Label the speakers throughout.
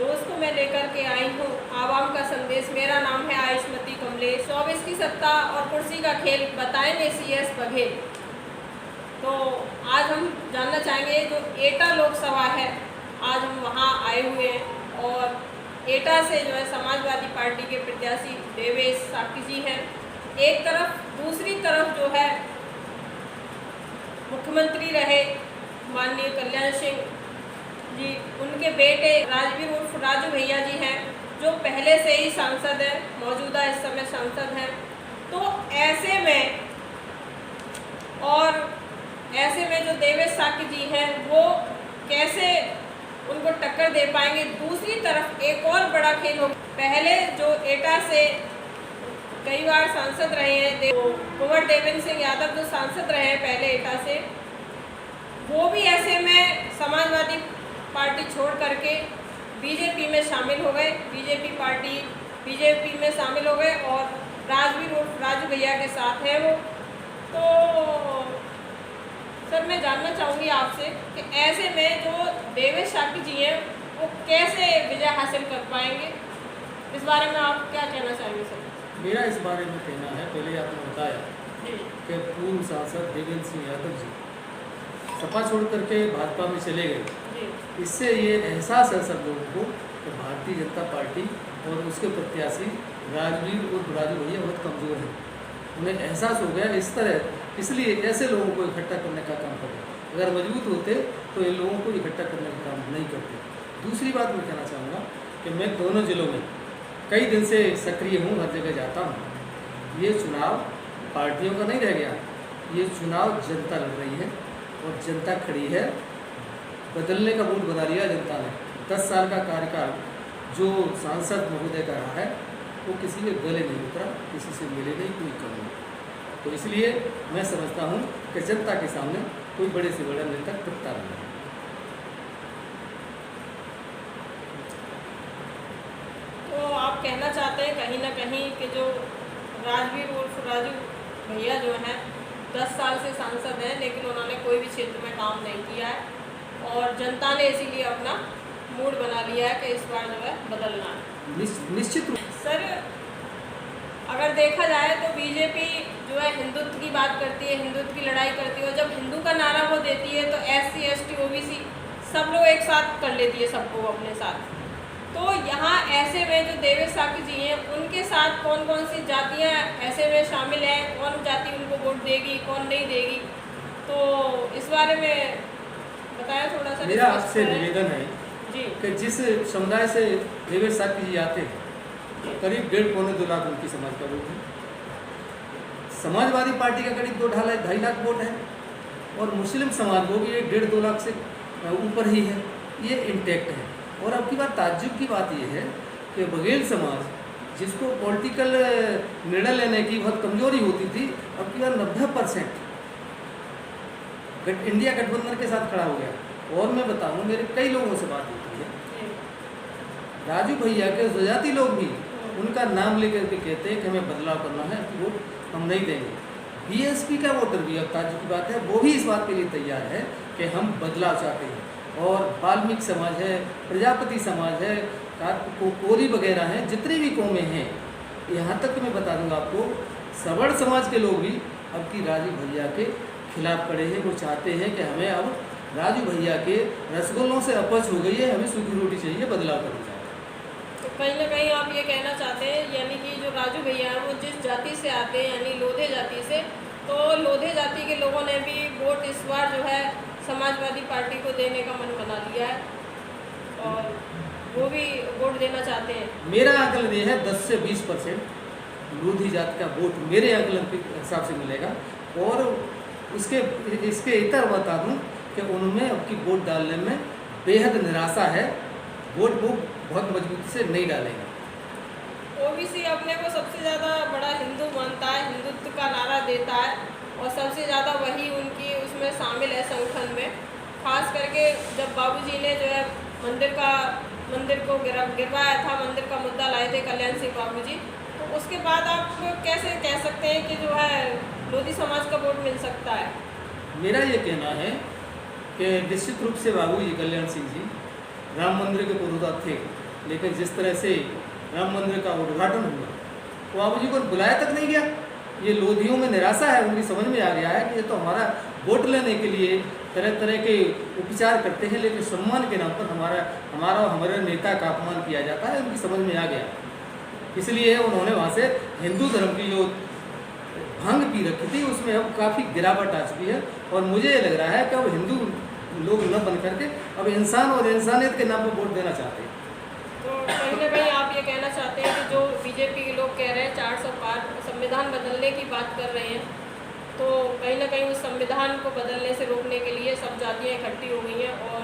Speaker 1: दोस्त को मैं लेकर के आई हूँ आवाम का संदेश। मेरा नाम है आयुष्मती कमलेश। 24 की सत्ता और कुर्सी का खेल बताएंगे CS बघेल। तो आज हम जानना चाहेंगे जो एटा लोकसभा है, आज हम वहाँ आए हुए हैं और एटा से जो है समाजवादी पार्टी के प्रत्याशी देवेश साकी जी हैं एक तरफ, दूसरी तरफ जो है मुख्यमंत्री रहे माननीय कल्याण सिंह जी, उनके बेटे राजवीर उर्फ राजू भैया जी हैं जो पहले से ही सांसद हैं, मौजूदा इस समय सांसद हैं। तो ऐसे में जो देवेश साकी जी हैं वो कैसे उनको टक्कर दे पाएंगे। दूसरी तरफ एक और बड़ा खेल हो, पहले जो एटा से कई बार सांसद रहे हैं कुंवर देवेंद्र सिंह यादव जो सांसद रहे हैं पहले एटा से, वो भी ऐसे में समाजवादी पार्टी छोड़ करके बीजेपी में शामिल हो गए। बीजेपी में शामिल हो गए और राजवीर उर्फ राजू भैया के साथ है वो। तो सर मैं जानना चाहूँगी आपसे कि ऐसे में जो देवेश साकी जी हैं वो कैसे विजय हासिल कर पाएंगे, इस बारे में आप क्या कहना चाहेंगे सर?
Speaker 2: मेरा इस बारे में कहना है, पहले आपने बताया कि पूर्व सांसद देवेंद्र सिंह यादव जी सपा छोड़ करके भाजपा में चले गए। इससे ये एहसास है सब लोगों को कि भारतीय जनता पार्टी और उसके प्रत्याशी राजवीर और राजू भैया बहुत कमज़ोर हैं। उन्हें एहसास हो गया इस तरह, इसलिए ऐसे लोगों को इकट्ठा करने का काम करें। अगर मजबूत होते तो इन लोगों को इकट्ठा करने का काम नहीं करते। दूसरी बात मैं कहना चाहूँगा कि मैं दोनों जिलों में कई दिन से सक्रिय हूँ, हर जगह जाता हूँ। ये चुनाव पार्टियों का नहीं रह गया, ये चुनाव जनता लड़ रही है और जनता खड़ी है। बदलने का मूड बना लिया जनता ने। 10 साल का कार्यकाल जो सांसद महोदय का रहा है वो किसी के गले नहीं उतरा, किसी से मिले नहीं, कोई कम नहीं। तो इसलिए मैं समझता हूँ कि जनता के सामने कोई बड़े से बड़ा नेता टिकता नहीं है।
Speaker 1: तो आप कहना चाहते हैं कहीं ना कहीं कि जो राजवीर उर्फ राजू भैया जो हैं 10 साल से सांसद हैं लेकिन उन्होंने कोई भी क्षेत्र में काम नहीं किया है और जनता ने इसीलिए अपना मूड बना लिया है कि इस बार जो है बदलना है।
Speaker 2: निश्चित रूप
Speaker 1: सर अगर देखा जाए तो बीजेपी जो है हिंदुत्व की बात करती है, हिंदुत्व की लड़ाई करती है और जब हिंदू का नारा वो देती है तो SC ST OBC सब लोग एक साथ कर लेती है सबको अपने साथ। तो यहाँ ऐसे में जो देवेश साकी जी हैं उनके साथ कौन कौन सी जातियाँ ऐसे में शामिल हैं, कौन जाति उनको वोट देगी कौन नहीं देगी, तो इस बारे में बताया थोड़ा सा।
Speaker 2: मेरा आपसे निवेदन है
Speaker 1: जी
Speaker 2: कि जिस समुदाय से देवेश साकी जी आते हैं करीब 1.5-2 लाख उनकी समाज का वोट है। समाजवादी पार्टी का करीब 2-2.5 लाख वोट है और मुस्लिम समाज वो भी 1.5-2 लाख से ऊपर ही है। ये इंटैक्ट है। और अब की बात ताज्जुब की बात यह है कि बघेल समाज जिसको पॉलिटिकल निर्णय लेने की बहुत कमजोरी होती थी, अब की बार 90% इंडिया गठबंधन के साथ खड़ा हो गया। और मैं बताऊं, मेरे कई लोगों से बात होती है, राजू भैया के जनजाति लोग भी उनका नाम लेकर के कहते हैं कि हमें बदलाव करना है, वोट हम नहीं देंगे। BSP का वोटर भी, अब ताज्जुब की बात है, वो भी इस बात के लिए तैयार है कि हम बदलाव चाहते हैं। और वाल्मीकि समाज है, प्रजापति समाज है, कोरी वगैरह हैं, जितनी भी कौमें हैं, यहाँ तक मैं बता दूंगा आपको, सवर्ण समाज के लोग भी अब की राजू भैया के खिलाफ खड़े हैं। वो चाहते हैं कि हमें अब राजू भैया के रसगुल्लों से अपच हो गई है, हमें सूखी रोटी चाहिए, बदलाव करना चाहिए।
Speaker 1: तो कहीं ना कहीं आप ये कहना चाहते हैं यानी कि जो राजू भैया हैं वो जिस जाति से आते हैं यानी लोधे जाति से, तो लोधे जाति के लोगों ने भी वोट इस बार जो है समाजवादी पार्टी को देने का मन बना लिया है और वो भी वोट देना चाहते हैं।
Speaker 2: मेरा आकलन ये है 10 से 20% लोधी जाति का वोट मेरे आकलन के हिसाब से मिलेगा। और इसके इतर बता दूं कि उनमें अब की वोट डालने में बेहद निराशा है, वोट वो बहुत मजबूती से नहीं डालेंगे।
Speaker 1: OBC अपने को सबसे ज़्यादा बड़ा हिंदू मानता है, हिंदुत्व का नारा देता है और सबसे ज़्यादा वही उनकी उसमें शामिल है संगठन में। खास करके जब बाबूजी ने जो है मंदिर को गिरवाया था, मंदिर का मुद्दा लाए थे कल्याण सिंह बाबूजी, तो उसके बाद आप कैसे कह सकते हैं कि जो है लोधी समाज का वोट मिल सकता है?
Speaker 2: मेरा ये कहना है कि निश्चित रूप से बाबूजी कल्याण सिंह जी राम मंदिर के पुरोधा थे लेकिन जिस तरह से राम मंदिर का उद्घाटन हुआ, बाबू जी को बुलाया तक नहीं गया। ये लोधियों में निराशा है, उनकी समझ में आ गया है कि ये तो हमारा वोट लेने के लिए तरह तरह के उपचार करते हैं, लेकिन सम्मान के नाम पर हमारे नेता का अपमान किया जाता है। उनकी समझ में आ गया, इसलिए उन्होंने वहाँ से हिंदू धर्म की जो भांग पी रखी थी उसमें अब काफ़ी गिरावट आ चुकी है। और मुझे ये लग रहा है कि अब हिंदू लोग न बन करके अब इंसान और इंसानियत के नाम पर वोट देना चाहते हैं।
Speaker 1: तो कहीं ना कहीं आप ये कहना चाहते हैं कि जो बीजेपी के लोग कह रहे हैं 400 पार संविधान बदलने की बात कर रहे हैं, तो कहीं ना कहीं उस संविधान को बदलने से रोकने के लिए सब जातियाँ इकट्ठी हो गई हैं और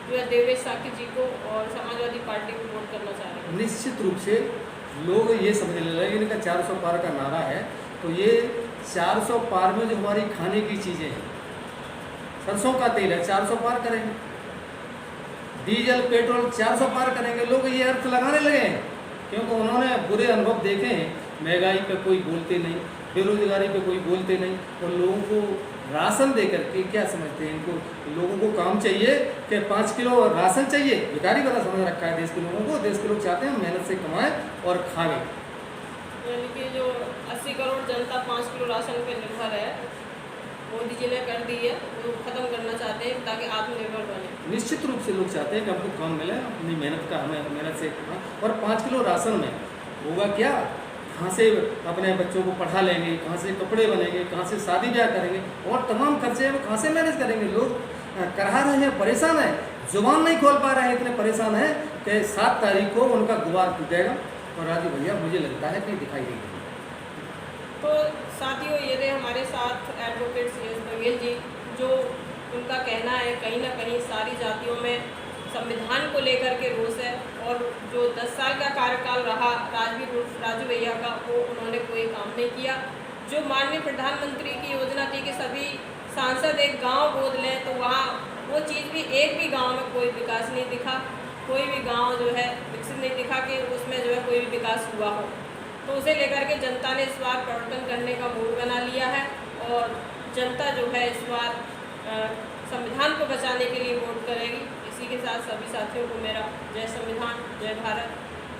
Speaker 1: जो है देवेश साकी जी को और समाजवादी पार्टी को वोट करना चाह रहे हैं।
Speaker 2: निश्चित रूप से लोग ये समझने लगे इनका 400 पार का नारा है, तो ये 400 पार में जो हमारी खाने की चीज़ें हैं, सरसों का तेल है 400 पार करेंगे, डीजल पेट्रोल 400 पार करेंगे। लोग ये अर्थ लगाने लगे हैं क्योंकि उन्होंने बुरे अनुभव देखे हैं। महंगाई पे कोई बोलते नहीं, बेरोजगारी पे कोई बोलते नहीं, और लोगों को राशन दे करके क्या समझते हैं, इनको लोगों को काम चाहिए कि 5 किलो राशन चाहिए। भिखारी वाला समझ रखा है देश के लोगों को। देश के लोग चाहते हैं मेहनत से कमाएं और खाएं।
Speaker 1: यानी कि जो 80 करोड़ जनता 5 किलो राशन पे निर्भर है, मोदी जी ने कर दी है, वो ख़त्म करना चाहते हैं ताकि आत्मनिर्भर बने।
Speaker 2: निश्चित रूप से लोग चाहते हैं कि हमको काम मिले, अपनी मेहनत का हमें मेहनत से कमाएं। और 5 किलो राशन में होगा क्या, कहाँ से अपने बच्चों को पढ़ा लेंगे, कहाँ से कपड़े बनेंगे, कहाँ से शादी ब्याह करेंगे, और तमाम खर्चे वो कहाँ से मैनेज करेंगे। लोग करा रहे हैं, परेशान हैं, जुबान नहीं खोल पा रहे हैं, इतने परेशान हैं कि 7 तारीख को उनका गुबार टूटेगा और राजू भैया मुझे लगता है कहीं दिखाई देगी।
Speaker 1: तो साथियों, ये थे हमारे साथ एडवोकेट CS बघेल जी, जो उनका कहना है कहीं ना कहीं सारी जातियों में संविधान को लेकर के रोष है, और जो 10 साल का कार्यकाल रहा राजू भैया का, वो उन्होंने कोई काम नहीं किया। जो माननीय प्रधानमंत्री की योजना थी कि सभी सांसद एक गांव गोद लें, तो वहाँ वो चीज़ भी, एक भी गांव में कोई विकास नहीं दिखा, कोई भी गांव जो है विकसित नहीं दिखा कि उसमें जो है कोई भी विकास हुआ हो। तो उसे लेकर के जनता ने इस बार परिवर्तन करने का मूड बना लिया है, और जनता जो है इस बार संविधान को बचाने के लिए वोट करेगी। इसी के साथ सभी साथियों को मेरा जय संविधान, जय भारत,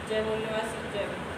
Speaker 1: जय मूल निवासी, जय भारत।